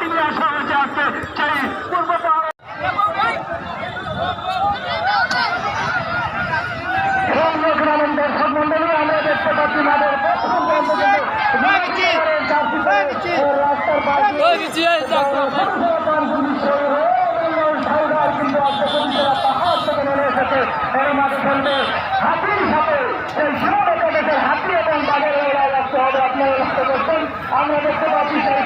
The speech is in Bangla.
হাতি নিয়ে আসা হয়েছে আজকে সেই পূর্ব পাহাড়। দর্শক মন্ডলী আমরা দেখতে পাচ্ছি মাঠের হাতির সাথে সেই সীমাবদ্ধ দেশের হাতি এবং বাজারে রাখতে হবে। আপনারা লক্ষ্য করছেন আমরা দেখতে পাচ্ছি সেই